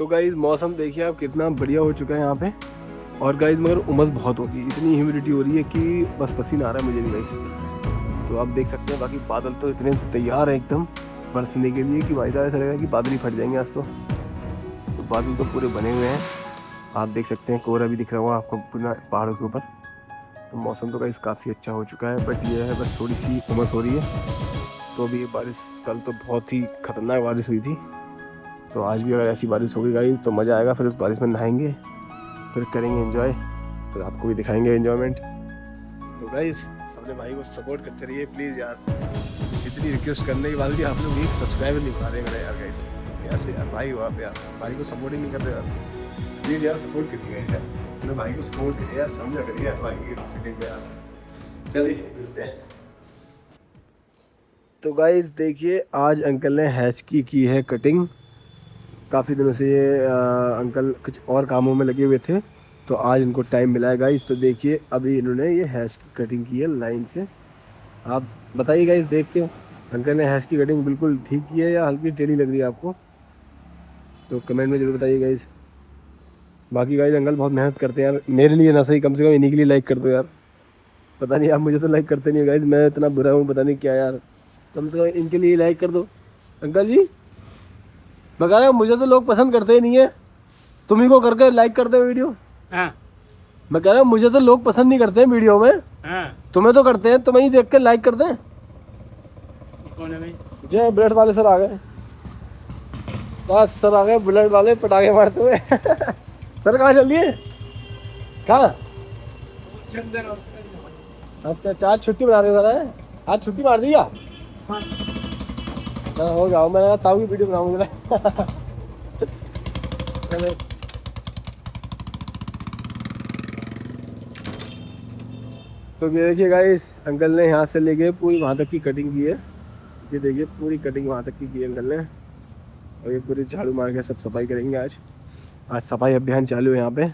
तो गाइज मौसम देखिए आप कितना बढ़िया हो चुका है यहाँ पे। और गाइज मगर उमस बहुत होती है, इतनी ह्यूमिडिटी हो रही है कि बस पसीना आ रहा है मुझे भी गाइज। तो आप देख सकते हैं बाकी बादल तो इतने तैयार हैं एकदम बरसने के लिए कि भाई साहब ऐसा लगेगा कि बादल ही फट जाएंगे आज तो बादल तो पूरे बने हुए हैं। आप देख सकते हैं कोहरा भी दिख रहा होगा आपको पूरा पहाड़ों के ऊपर। तो मौसम तो गाइज काफ़ी अच्छा हो चुका है, बट ये है बस थोड़ी सी उमस हो रही है। तो अभी ये बारिश कल तो बहुत ही खतरनाक बारिश हुई थी, तो आज भी अगर ऐसी बारिश होगी गाइस तो मज़ा आएगा। फिर उस बारिश में नहाएंगे, फिर करेंगे एंजॉय, फिर आपको भी दिखाएंगे एंजॉयमेंट। तो गाइस अपने भाई को सपोर्ट करते रहिए प्लीज़ यार, इतनी रिक्वेस्ट करने के बाद भी आप लोग एक सब्सक्राइबर नहीं पा रहे मेरे यार गाइस। कैसे यार भाई हो आप यार, भाई को सपोर्ट ही नहीं कर रहे यार। प्लीज़ यार सपोर्ट करिए गाइस यार, अपने भाई को सपोर्ट करिए यार, समझा करिए यार भाई की फीलिंग यार। चलिए मिलते हैं। तो गाइस देखिए आज अंकल ने हैच की है कटिंग। काफ़ी दिनों से ये अंकल कुछ और कामों में लगे हुए थे, तो आज इनको टाइम मिला है गाइस। तो देखिए अभी इन्होंने ये हैश की कटिंग की है लाइन से। आप बताइए गाइस देख के अंकल ने हैश की कटिंग बिल्कुल ठीक की है या हल्की टेढ़ी लग रही है आपको, तो कमेंट में जरूर बताइए गाइस। बाकी गाइस अंकल बहुत मेहनत करते हैं यार, मेरे लिए ना सही कम से कम इन्हीं के लिए लाइक कर दो यार। पता नहीं आप मुझे तो लाइक करते नहीं गाइस, मैं इतना बुरा हूँ पता नहीं क्या यार। कम से कम इनके लिए लाइक कर दो अंकल जी। मैं कह रहा हूँ मुझे तो लोग पसंद करते ही नहीं है, तुम ही को करके लाइक करते हैं वीडियो। हाँ मैं कह रहा हूँ मुझे तो लोग पसंद नहीं करते हैं वीडियो में, हाँ। तुम्हें तो करते हैं, तुम्हें ही देख के लाइक करते हैं। कौन है भाई? जो बुलेट वाले सर आ गए, आज सर आ गए बुलेट वाले पटाखे मारते हुए। सर कहाँ चल दिए, कहाँ? अच्छा आज छुट्टी बना रहे सर है, आज छुट्टी मार दी क्या? हो गया मैं ताऊ की वीडियो बनाऊंगा। तो ये देखिए गाइस अंकल ने यहाँ से लेके पूरी वहाँ तक की कटिंग की है। ये देखिए पूरी कटिंग वहाँ तक की है अंकल ने, और ये पूरी झाड़ू मार के सब सफाई करेंगे आज सफाई अभियान चालू है यहाँ पे।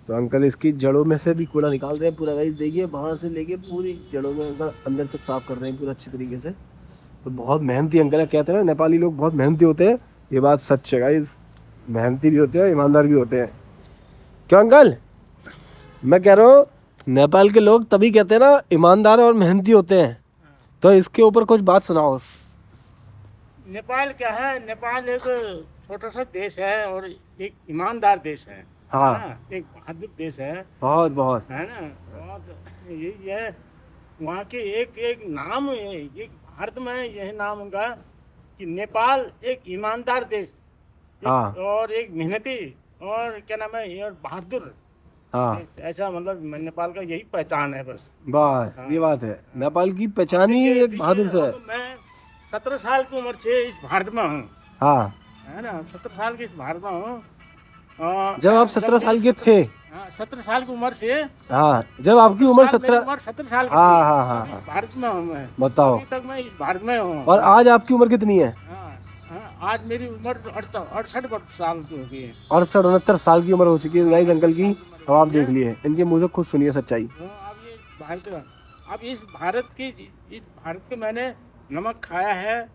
तो अंकल इसकी जड़ों में से भी कूड़ा निकाल रहे हैं पूरा गाइस, देखिए वहाँ से लेके पूरी जड़ों में अंकल अंदर तक साफ कर रहे हैं पूरा अच्छी तरीके से। तो बहुत मेहनती अंकल है, कहते हैं ना नेपाली लोग बहुत मेहनती होते हैं, ये बात सच है गाइस, मेहनती भी होते हैं ईमानदार भी होते हैं। क्यों अंकल? मैं कह रहा हूँ नेपाल के लोग तभी कहते हैं ना ईमानदार और मेहनती होते हैं, तो इसके ऊपर कुछ बात सुनाओ। नेपाल क्या है, नेपाल एक छोटा सा देश है और एक ईमानदार देश है। हाँ एक बहादुर देश है, बहुत है ना। बहुत यही है वहाँ के एक नाम है, एक भारत में यह नाम होगा कि नेपाल एक ईमानदार देश, हाँ और एक मेहनती और क्या नाम है और बहादुर। हाँ ऐसा मतलब नेपाल का यही पहचान है बस। बस ये बात है, नेपाल की पहचान ही एक बहादुर से है। मैं 17 साल की उम्र से इस भारत में हूँ, हाँ है ना। 17 साल के इस भारत में हूँ। जब आप 17 साल के थे? 17 साल की उम्र से। हाँ जब आपकी उम्र 17 साल की। हाँ हाँ हाँ हाँ भारत में हूँ मैं, बताओ। अभी तक मैं इस भारत में हूँ। और आज आपकी उम्र कितनी है? आज मेरी उम्र 68 साल की हो गई है। 68-69 साल की उम्र हो चुकी है गाइस अंकल की। अब आप देख लिए इनके मुंह से खुद सुनिए सच्चाई। अब इस भारत के मैंने नमक खाया है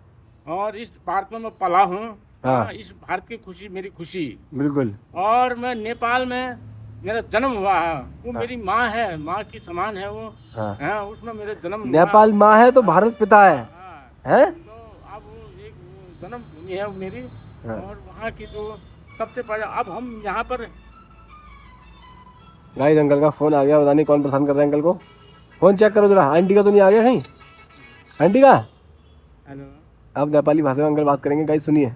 और इस भारत में मैं पला हूँ। हाँ। इस भारत की खुशी मेरी खुशी। बिल्कुल। और मैं नेपाल में मेरा जन्म हुआ है, वो मेरी माँ है, माँ की समान है वो। हाँ। उसमें मेरा जन्म नेपाल माँ है तो भारत पिता है। हैं? तो अब वो एक जन्म भूमि है मेरी। और वहाँ की जो सबसे पहले अब हम यहाँ पर। गाइस अंकल का फोन आ गया, पता नहीं कौन परेशान कर रहा है अंकल को। फोन चेक करो जरा, आंटी का तो नहीं आ गया कहीं? आंटी का? हेलो। अब नेपाली भाषा में अंकल बात करेंगे गाइस, सुनिए।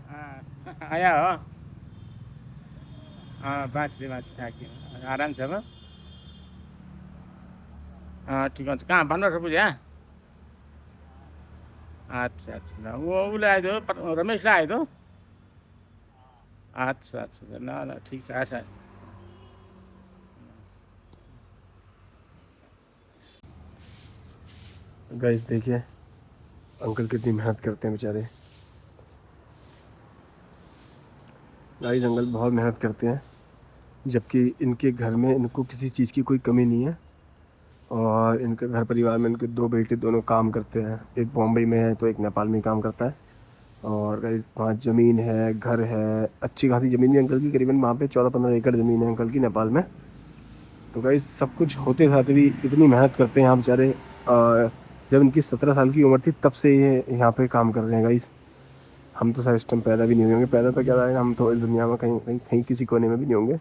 आया हो? बात आराम से। ठीक है। कहाँ भन्नुहोस् बुझ्यो? अच्छा वो उसले आयो त रमेशले आयो त? अच्छा ल ठीक छ। आशा गाइस देखिए अंकल कितनी मेहनत करते हैं बेचारे। गाइस अंकल बहुत मेहनत करते हैं, जबकि इनके घर में इनको किसी चीज़ की कोई कमी नहीं है। और इनके घर परिवार में इनके 2 बेटे दोनों काम करते हैं, एक बॉम्बे में है तो एक नेपाल में काम करता है। और गाइस वहाँ ज़मीन है, घर है, अच्छी खासी ज़मीन है अंकल की, करीबन वहाँ पे 14-15 एकड़ ज़मीन है अंकल की नेपाल में। तो गाइस सब कुछ होते साथ भी इतनी मेहनत करते हैं यहाँ बेचारे। जब इनकी 17 साल की उम्र थी तब से ये यहाँ पे काम कर रहे हैं गाइस। हम तो शायद इस टाइम पैदा भी नहीं होंगे, पैदा तो क्या है, हम तो इस दुनिया में कहीं कहीं कहीं किसी कोने में भी नहीं होंगे।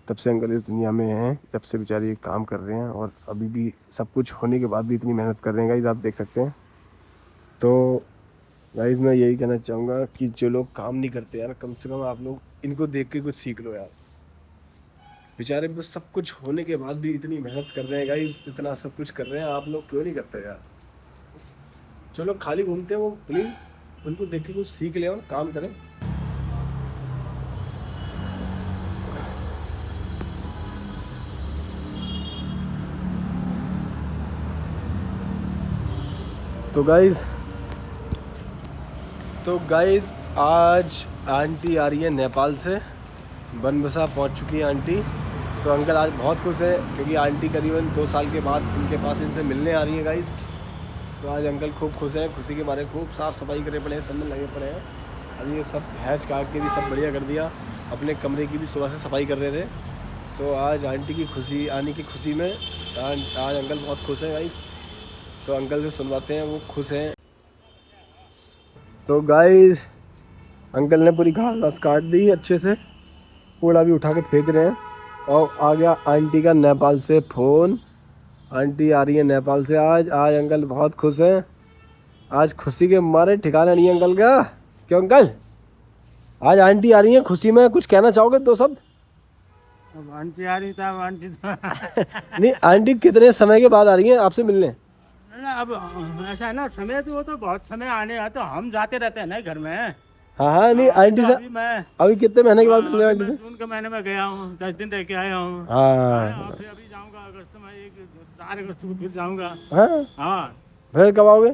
तब से अंकल इस दुनिया में हैं, तब से बेचारे ये काम कर रहे हैं और अभी भी सब कुछ होने के बाद भी इतनी मेहनत कर रहे हैं गाइस, आप देख सकते हैं। तो गाइस मैं यही कहना चाहूँगा कि जो लोग काम नहीं करते यार, कम से कम आप लोग इनको देख के कुछ सीख लो यार। बेचारे बस सब कुछ होने के बाद भी इतनी मेहनत कर रहे हैं गाइस, इतना सब कुछ कर रहे हैं, आप लोग क्यों नहीं करते यार। जो लोग खाली घूमते हैं वो प्लीज उनको देख के कुछ सीख लें और काम करें। तो गाइस आज आंटी आ रही है नेपाल से, बनबसा पहुंच चुकी है आंटी। तो अंकल आज बहुत खुश है क्योंकि आंटी करीबन 2 साल के बाद इनके पास इनसे मिलने आ रही है गाइस। तो आज अंकल खूब खुश हैं, खुशी के मारे खूब साफ़ सफाई करे पड़े हैं, सब में लगे पड़े हैं। अभी ये सब भैंस काट के भी सब बढ़िया कर दिया, अपने कमरे की भी सुबह से सफाई कर रहे थे। तो आज आंटी की खुशी आने की खुशी में आज अंकल बहुत खुश हैं गाइस। तो अंकल से सुनवाते हैं, वो खुश हैं। तो गाइस अंकल ने पूरी घास काट दी अच्छे से, कूड़ा भी उठा के फेंक रहे हैं। और आ गया आंटी का नेपाल से फ़ोन, आंटी आ रही है नेपाल से आज अंकल बहुत खुश हैं। आज खुशी के मारे ठिकाना नहीं है अंकल का। क्यों अंकल, आज आंटी आ रही है, खुशी में कुछ कहना चाहोगे दो शब्द? अब आंटी आ रही था, आंटी तो नहीं, आंटी कितने समय के बाद आ रही हैं आपसे मिलने? अब ऐसा है ना, समय तो वो तो बहुत समय आने है, तो हम जाते रहते हैं ना घर में। हाँ नहीं आंटी से अभी कितने महीने के बाद मिल रहे हैं? जून के महीने में गया हूँ, 10 दिन रह के आया हूँ। हाँ फिर अभी जाऊँगा अगस्त में, 4 अगस्त को फिर जाऊँगा। हाँ फिर कब आओगे?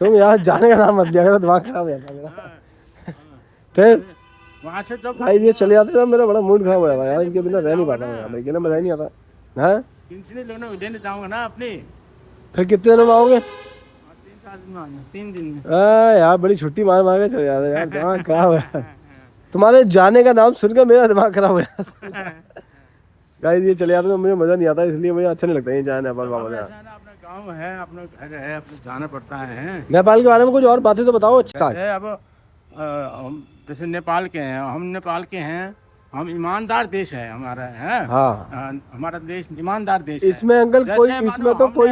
तुम यार जाने का नाम मत लिया करो, दिमाग खराब हो जाता मेरा। फिर वहाँ से जब भाई ये चले जाते ना, मेरा बड़ा मूड खराब हो जाता है यार, इनके बिना रह नहीं पाता मैं, भाई ना मजा ही नहीं आता। हाँ पेंशन लेने जाऊँगा ना अपनी। फिर कितने दिनों में आओगे? 3 दिन में। यार बड़ी छुट्टी मार मार के चले जाते यार, दिमाग खराब हो जाता है। तुम्हारे जाने का नाम सुनकर मेरा दिमाग खराब हो जाता है। गाइस ये चले जाते तो मुझे मजा नहीं आता, इसलिए मुझे अच्छा नहीं लगता ये जाना नेपाल वापस। अपना गांव है, अपना घर है, अपना जाना पड़ता है। नेपाल के बारे में कुछ और बातें तो बताओ। अच्छा अब हम जैसे नेपाल के हैं, हम नेपाल के हैं, हम ईमानदार देश है हमारा, है हमारा देश ईमानदार देश है। इसमें अंकल कोई इसमें तो कोई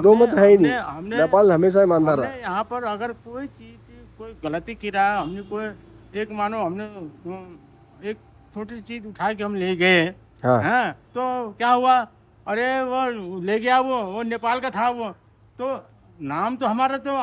दो मत है ही नहीं, नेपाल हमेशा ईमानदार है। यहाँ पर अगर कोई चीज कोई गलती की रहा, हमने कोई एक मानो हमने एक छोटी चीज उठा के हम ले गए हैं, तो क्या हुआ, अरे वो ले गया, वो नेपाल का था, वो तो नाम तो हमारा तो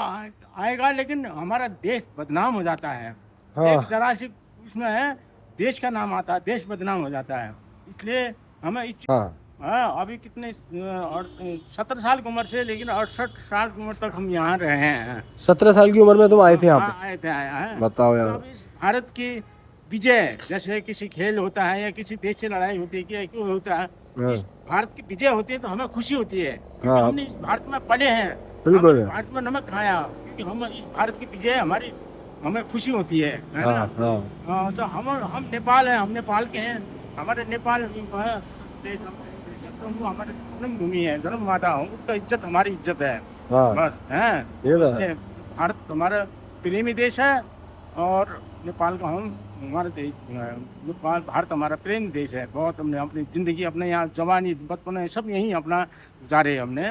आएगा, लेकिन हमारा देश बदनाम हो जाता है। एक जरा सी उसमें है, देश का नाम आता है, देश बदनाम हो जाता है। इसलिए हमें अभी कितने 17 साल की उम्र से, लेकिन 68 साल की उम्र तक हम यहाँ रहे हैं। 17 साल की उम्र में तुम आए थे यहाँ पे? आए थे। बताओ यार। तो भारत की विजय, जैसे किसी खेल होता है या किसी देश से लड़ाई होती है, क्या क्यों होता है, भारत की विजय होती है तो हमें खुशी होती है, क्योंकि हमने भारत में पले हैं, भारत में नमक खाया, क्योंकि हम इस भारत की विजय हमारी हमें खुशी होती है ना। तो हम नेपाल हैं, हम नेपाल के हैं, हमारे नेपाल देश तो हमारे जन्मभूमि है, जन्ममाता हूँ, उसका इज्जत हमारी इज्जत है बस है। भारत हमारा प्रेमी देश है और नेपाल का हमारा देश, नेपाल भारत हमारा प्रेम देश है बहुत। हमने अपनी जिंदगी, अपने यहाँ जवानी बचपन सब यहीं अपना गुजारे हमने,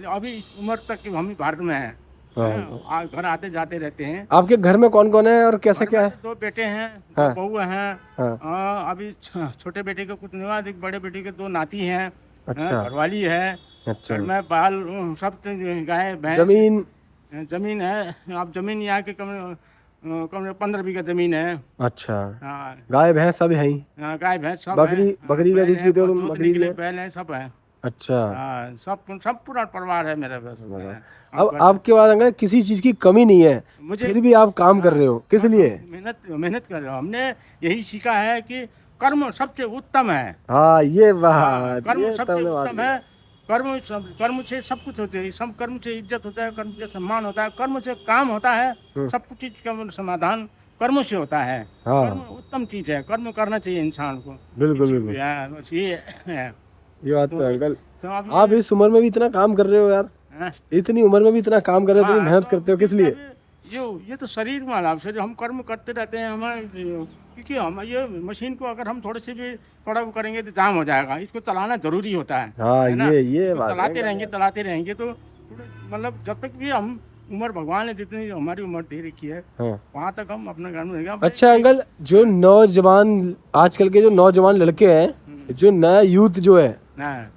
अभी इस उम्र तक हम भारत में हैं, घर आते जाते रहते हैं। आपके घर में कौन कौन है और कैसे क्या है? 2 बेटे हैं, 2 बहू हैं। अभी छोटे बेटे के कुछ नहीं हुआ, बड़े बेटे के 2 नाती हैं, घरवाली है। अच्छा। मैं बाल सब गाय भैंस, जमीन है। आप जमीन यहाँ के कम 15 बीघा जमीन है। अच्छा। गाय भैंस सब है? गाय भैंस सब, बकरी का दूध पीते हो तुम? बकरी के बैल है, सब है। अच्छा। सब पूरा परिवार है मेरा बस। अब आपके पास अगर किसी चीज की कमी नहीं है, मुझे फिर भी आप काम कर रहे हो, किस लिए? मेहनत कर रहे हो। हमने यही सीखा है कि कर्म सबसे उत्तम है। हाँ ये बात, कर्म सबसे उत्तम है। कर्म से सब कुछ होते है, सब कर्म से इज्जत होता है, कर्म से सम्मान होता है, कर्म से काम होता है, सब कुछ चीज का समाधान कर्म से होता है। हाँ। कर्म उत्तम चीज है, कर्म करना चाहिए इंसान को। बिल्कुल बिल्कुल, बस ये है। ये बात तो है अंकल। तो अब आप इस उम्र में भी इतना काम कर रहे हो यार, हाँ। इतनी उम्र में भी इतना काम कर रहे हो, इतनी मेहनत तो करते हो, किस लिए? ये तो शरीर वाला शरीर, हम कर्म करते रहते हैं हमारे, क्योंकि हम ये मशीन को अगर हम थोड़े से भी थोड़ा वो करेंगे तो जाम हो जाएगा, इसको चलाना जरूरी होता है। हाँ, है ना? ये इसको बात है। चलाते रहेंगे तो मतलब जब तक भी हम उम्र, भगवान ने जितनी हमारी उम्र दे रखी है हाँ। वहाँ तक हम अपना घर में रहेंगे। अच्छा अंकल, जो नौजवान आजकल के जो नौजवान लड़के हैं, जो नया यूथ जो है,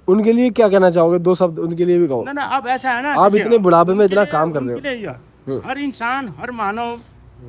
उनके लिए क्या कहना चाहोगे? 2 शब्द उनके लिए भी कहो। ना अब ऐसा है ना, आप इतने बुढ़ापे में इतना काम कर रहे हो। हर इंसान, हर मानव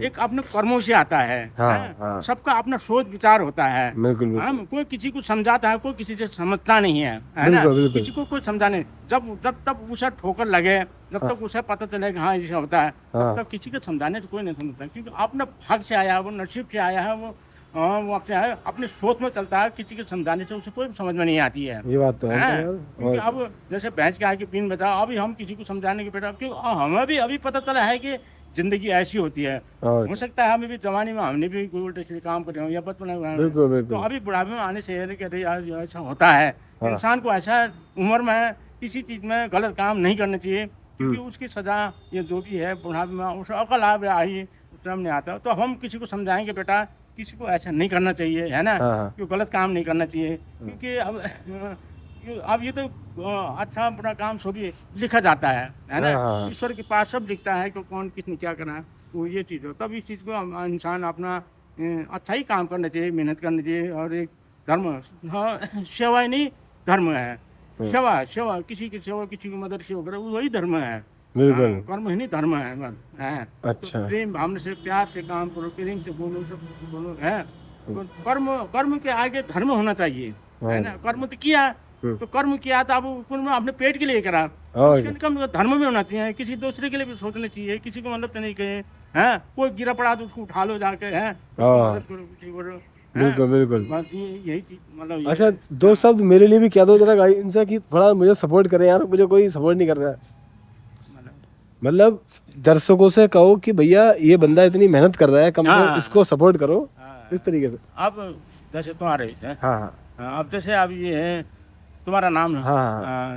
एक अपने कर्मों से आता है। हाँ। सबका अपना सोच विचार होता है। बिल्कुल हम कोई किसी को समझाता है, कोई किसी से समझता नहीं है, है ना? किसी को कोई समझाने, जब तक उसे ठोकर लगे, जब तक उसे पता चले कि हाँ ऐसा होता है, तब तक किसी को समझाने से कोई नहीं समझता, क्योंकि अपना भाग से आया है, वो नसीब से आया है, वो आपसे है, अपने सोच में चलता है, किसी के समझाने से उसे कोई समझ में नहीं आती है। ये बात तो है। क्योंकि अब जैसे भैंस के आगे पीन बचा, अभी हम किसी को समझाने के बेटा, क्योंकि हमें भी अभी पता चला है कि जिंदगी ऐसी होती है। हो सकता है हमें भी जवानी में हमने भी कोई उल्टे सीधे काम करे हो या बचपन में, तो अभी बुढ़ापे में आने से यार ऐसा होता है। इंसान को ऐसा उम्र में किसी चीज में गलत काम नहीं करना चाहिए, क्योंकि उसकी सजा ये जो भी है बुढ़ापे में उसे अकल आई उस टाइम नहीं आता। तो हम किसी को समझाएंगे बेटा किसी को ऐसा नहीं करना चाहिए, है ना? क्यों गलत काम नहीं करना चाहिए, क्योंकि अब ये तो अच्छा बुरा काम सो भी लिखा जाता है ना? ईश्वर के पास सब लिखता है कि कौन किसने क्या करना है, तो ये चीज़ हो। तब इस चीज़ को इंसान अपना अच्छा ही काम करना चाहिए, मेहनत करनी चाहिए। और एक धर्म, हाँ, सेवा ही नहीं धर्म है। सेवा किसी की सेवा, किसी की मदद से वगैरह वही धर्म है। बिल्कुल, कर्म ही नहीं धर्म है। अच्छा। तो प्रेम भावना से, प्यार से काम करो, प्रेम से बोलो, सब बोलो, है। तो कर्म के आगे धर्म होना चाहिए, है ना? कर्म तो किया, तो कर्म किया तो अब अपने पेट के लिए करा, उसके कम धर्म में होना चाहिए। किसी दूसरे के लिए भी सोचना चाहिए, किसी को मतलब तो नहीं कहे, हैं कोई गिरा पड़ा तो उसको उठा लो जाके, हैं मदद करो, किसी को। बिल्कुल बिल्कुल, यही चीज मतलब। अच्छा 2 शब्द मेरे लिए भी कह दो जरा इनसे, कि थोड़ा मुझे सपोर्ट करें यार, मुझे कोई सपोर्ट नहीं कर रहा है। मतलब दर्शकों से कहो कि भैया ये बंदा इतनी मेहनत कर रहा है, कम से कम इसको सपोर्ट करो, इस तरीके से। अब जैसे तुम्हारे अब जैसे अब ये है तुम्हारा नाम,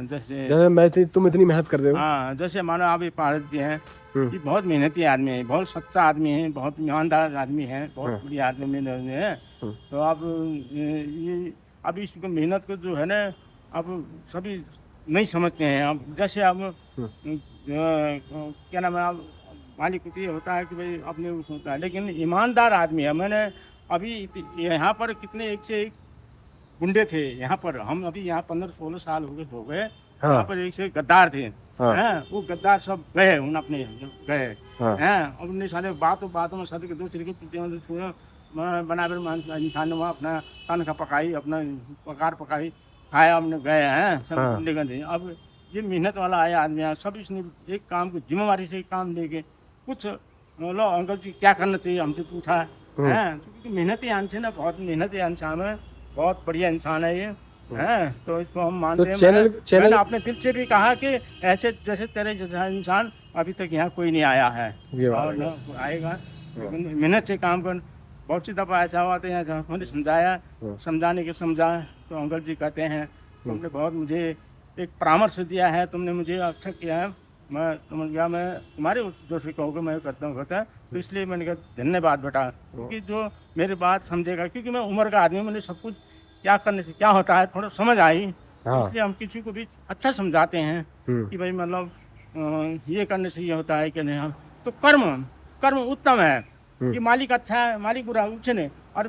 जैसे तुम इतनी मेहनत कर रहे हो। हाँ, जैसे मानो आप ये पारस जी हैं, ये बहुत मेहनती आदमी है, बहुत सच्चा आदमी है, बहुत ईमानदार आदमी है, बहुत बढ़िया आदमी है। तो आप ये अब इस मेहनत को जो है ना, अब सभी नहीं समझते हैं। अब जैसे अब क्या नाम है, अब मालिक ये होता है कि भाई अपने उस होता है, लेकिन ईमानदार आदमी है। मैंने अभी यहाँ पर कितने एक से एक गुंडे थे यहाँ पर, हम अभी यहाँ 15-16 साल हो गए। यहाँ पर एक से गद्दार थे, हैं वो गद्दार सब गए, उन अपने गए, हैं अपने सारे बातों में सद के दूसरे के बना इंसान ने वहाँ अपना तनख्वाह पकाई, अपना पकाई खाया, हमने गए हैं सब गुंडे गए। अब ये मेहनत वाला आया आदमी है, सब इसने एक काम को जिम्मेवारी से काम लेके कुछ लो अंकल जी क्या करना चाहिए हमसे पूछा है, क्योंकि मेहनती इंसान है, बहुत मेहनती इंसान है, बहुत बढ़िया इंसान है ये, हैं। तो इसको हम मानते हैं। मैंने अपने दिल से भी कहा कि ऐसे जैसे तेरे जैसा इंसान अभी तक यहाँ कोई नहीं आया है, और न आएगा, लेकिन मेहनत से काम कर। बहुत सी दफ़ा ऐसा हुआ तो यहाँ मैंने समझाने के समझा, तो अंकल जी कहते हैं तुमने बहुत मुझे एक परामर्श दिया है, तुमने मुझे अच्छा किया है, मैं समझ गया, मैं तुम्हारे जो से कहोगे मैं करता हूँ तो इसलिए मैंने कहा धन्यवाद बेटा, क्योंकि जो मेरी बात समझेगा, क्योंकि मैं उम्र का आदमी, मैंने सब कुछ क्या करने से क्या होता है थोड़ा समझ आई, इसलिए हम किसी को भी अच्छा समझाते हैं कि भाई मतलब ये करने से ये होता है कि नहीं। तो कर्म उत्तम है, ये मालिक अच्छा है, मालिक बुरा है उससे नहीं, और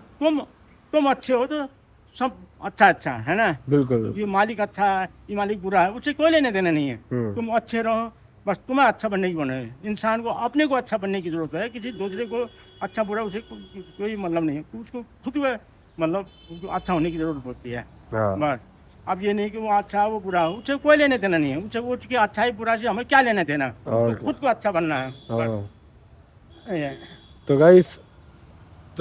तुम अच्छे हो तो सब अच्छा है ना। बिल्कुल, ये मालिक अच्छा है, ये मालिक बुरा है, उससे कोई लेने देना नहीं है। तुम अच्छे रहो, बस तुम्हें अच्छा बनने की बने। इंसान को अपने को अच्छा बनने की जरूरत है, किसी दूसरे को अच्छा बुरा उसे कोई मतलब नहीं है, उसको खुद मतलब अच्छा होने की जरूरत होती है। बस अब ये नहीं कि वो अच्छा है वो बुरा है, उससे कोई लेने देना नहीं है, उससे वो उसकी अच्छा ही बुरा से हमें क्या लेने देना, खुद को अच्छा बनना है। तो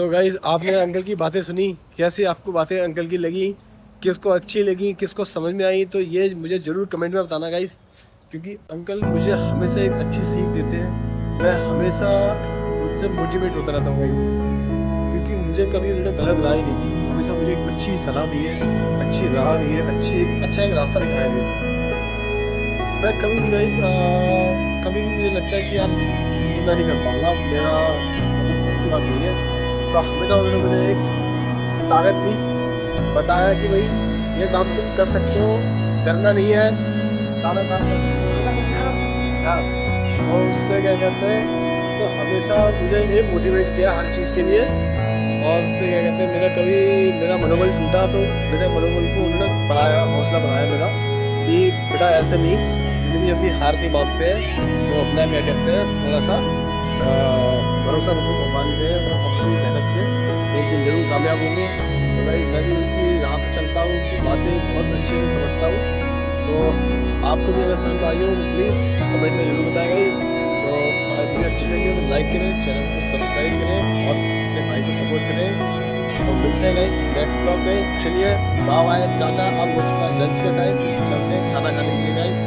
गाइस आपने अंकल की बातें सुनी, कैसी आपको बातें अंकल की लगी? किसको अच्छी लगी, किसको समझ में आई, तो ये मुझे ज़रूर कमेंट में बताना गाइस, क्योंकि अंकल मुझे हमेशा एक अच्छी सीख देते हैं। मैं हमेशा उनसे मोटिवेट होता रहता हूँ भाई, क्योंकि मुझे कभी उन्होंने गलत राय नहीं दी, हमेशा मुझे एक अच्छी सलाह दी है, अच्छी राह दी है, अच्छा एक रास्ता दिखाया है। मैं कभी भी गाइस कभी भी मुझे लगता है कि यार ये मैं नहीं कर पाऊंगा, मेरा मतलब बस की बात नहीं है, तो हमेशा उन्होंने मुझे एक ताकत दी, बताया कि भाई ये काम तुम कर सकते हो, डरना नहीं है, ताना हाँ। और उससे क्या कहते हैं, तो हमेशा मुझे ये मोटिवेट किया हर चीज़ के लिए। और उससे क्या कहते हैं, मेरा मनोबल टूटा तो मेरे मनोबल को उन्होंने बढ़ाया, हौसला बढ़ाया मेरा, कि बेटा ऐसे नहीं, जिंदगी जल्दी हार नहीं मानते हैं, तो अपना क्या कहते हैं थोड़ा सा भरोसा रखो भगवान पे और अपनी मेहनत पे, एक दिन जरूर कामयाब होंगे। तो भाई मैं भी उनकी राह पे चलता हूँ, उनकी बातें बहुत अच्छे से समझता हूँ। तो आपको भी अगर समझ आई हो तो प्लीज़ कमेंट में जरूर बताएगा। तो अगर वीडियो अच्छी लगी हो तो लाइक करें, चैनल को सब्सक्राइब करें और अपने भाई को सपोर्ट करें। तो मिलते हैं गाइस नेक्स्ट ब्लॉग में। चलिए बाय बाय, टाटा। अब हो चुका है लंच का टाइम, चलते हैं खाना खाने के लिए गाइस।